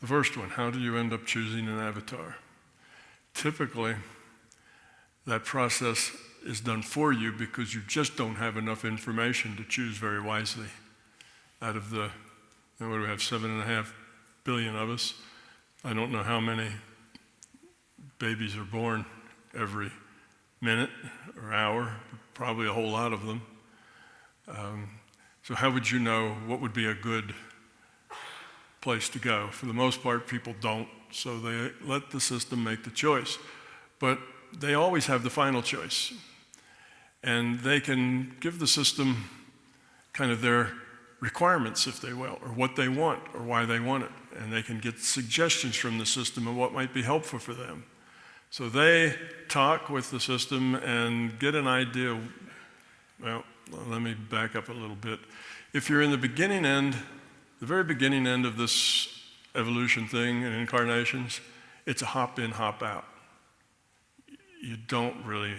The first one, how do you end up choosing an avatar? Typically, that process is done for you because you just don't have enough information to choose very wisely. Out of the, what do we have, 7.5 billion of us? I don't know how many babies are born every minute or hour, probably a whole lot of them. So how would you know what would be a good place to go? For the most part, people don't, so they let the system make the choice. But they always have the final choice. And they can give the system kind of their requirements, if they will, or what they want, or why they want it. And they can get suggestions from the system of what might be helpful for them. So they talk with the system and get an idea. Well, let me back up a little bit. If you're in the beginning end, the very beginning end of this evolution thing and incarnations, it's a hop in, hop out. You don't really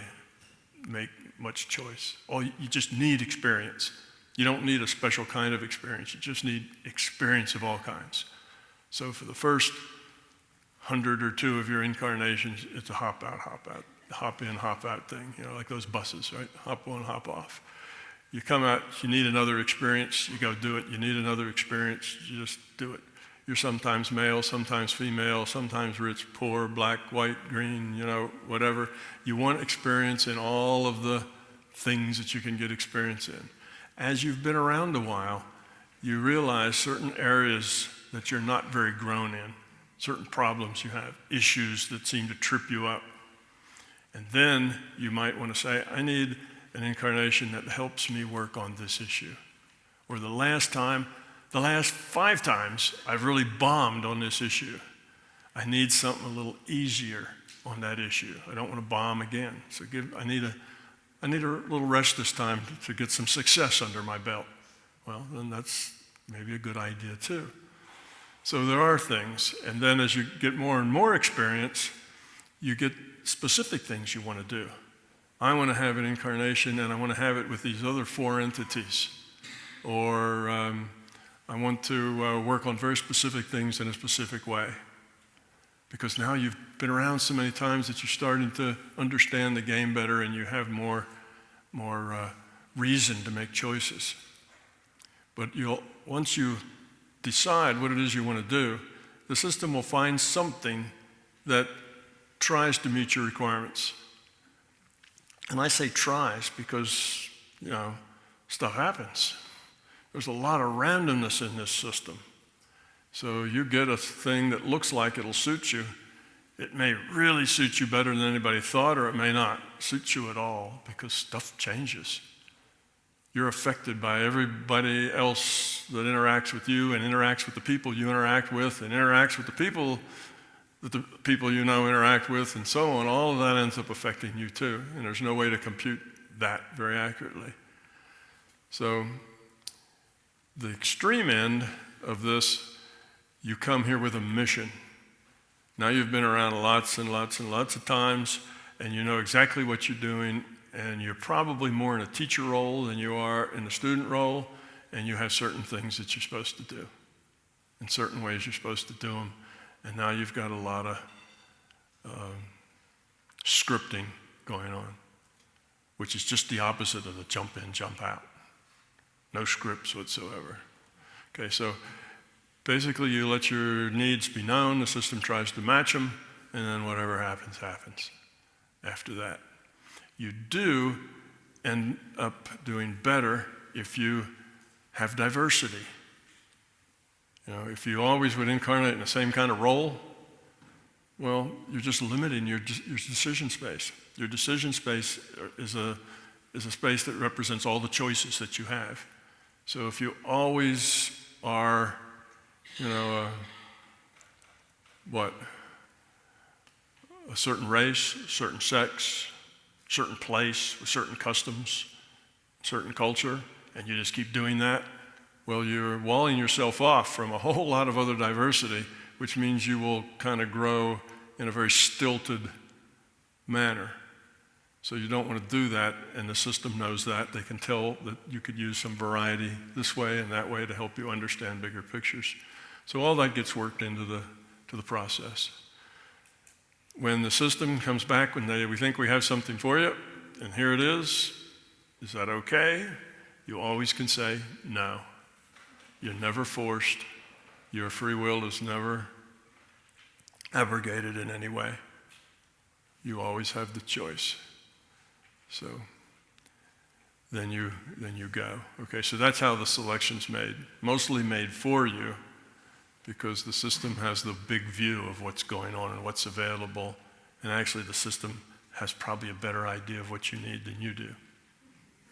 make much choice. You just need experience. You don't need a special kind of experience. You just need experience of all kinds. So for the first 100 or 2 of your incarnations, it's a hop out, hop in, hop out thing, like those buses, right? Hop on, hop off. You come out, you need another experience, you go do it. You need another experience, you just do it. You're sometimes male, sometimes female, sometimes rich, poor, black, white, green, whatever. You want experience in all of the things that you can get experience in. As you've been around a while, you realize certain areas that you're not very grown in, certain problems you have, issues that seem to trip you up. And then you might want to say, I need an incarnation that helps me work on this issue. Or the last 5 times, I've really bombed on this issue. I need something a little easier on that issue. I don't want to bomb again. So I need a little rest this time to get some success under my belt. Well, then that's maybe a good idea too. So there are things, and then as you get more and more experience, you get specific things you want to do. I want to have an incarnation, and I want to have it with these other 4 entities. Or I want to work on very specific things in a specific way. Because now you've been around so many times that you're starting to understand the game better, and you have more reason to make choices. But once you decide what it is you want to do, the system will find something that tries to meet your requirements. And I say tries because, stuff happens. There's a lot of randomness in this system. So you get a thing that looks like it'll suit you. It may really suit you better than anybody thought, or it may not suit you at all because stuff changes. You're affected by everybody else that interacts with you and interacts with the people you interact with and interacts with the people that the people interact with, and so on. All of that ends up affecting you too, and there's no way to compute that very accurately. So the extreme end of this, you come here with a mission. Now you've been around lots and lots and lots of times, and you know exactly what you're doing, and you're probably more in a teacher role than you are in a student role, and you have certain things that you're supposed to do. In certain ways you're supposed to do them. And now you've got a lot of scripting going on, which is just the opposite of the jump in, jump out. No scripts whatsoever. Okay, so basically you let your needs be known, the system tries to match them, and then whatever happens, happens after that. You do end up doing better if you have diversity. If you always would incarnate in the same kind of role, well, you're just limiting your decision space. Your decision space is a space that represents all the choices that you have. So if you always are, a certain race, certain sex, certain place, with certain customs, certain culture, and you just keep doing that, well, you're walling yourself off from a whole lot of other diversity, which means you will kind of grow in a very stilted manner. So you don't want to do that, and the system knows that. They can tell that you could use some variety this way and that way to help you understand bigger pictures. So all that gets worked into the process. When the system comes back, we think we have something for you, and here it is that okay? You always can say no. You're never forced. Your free will is never abrogated in any way. You always have the choice. So then you go. Okay, so that's how the selection's made. Mostly made for you, because the system has the big view of what's going on and what's available. And actually the system has probably a better idea of what you need than you do.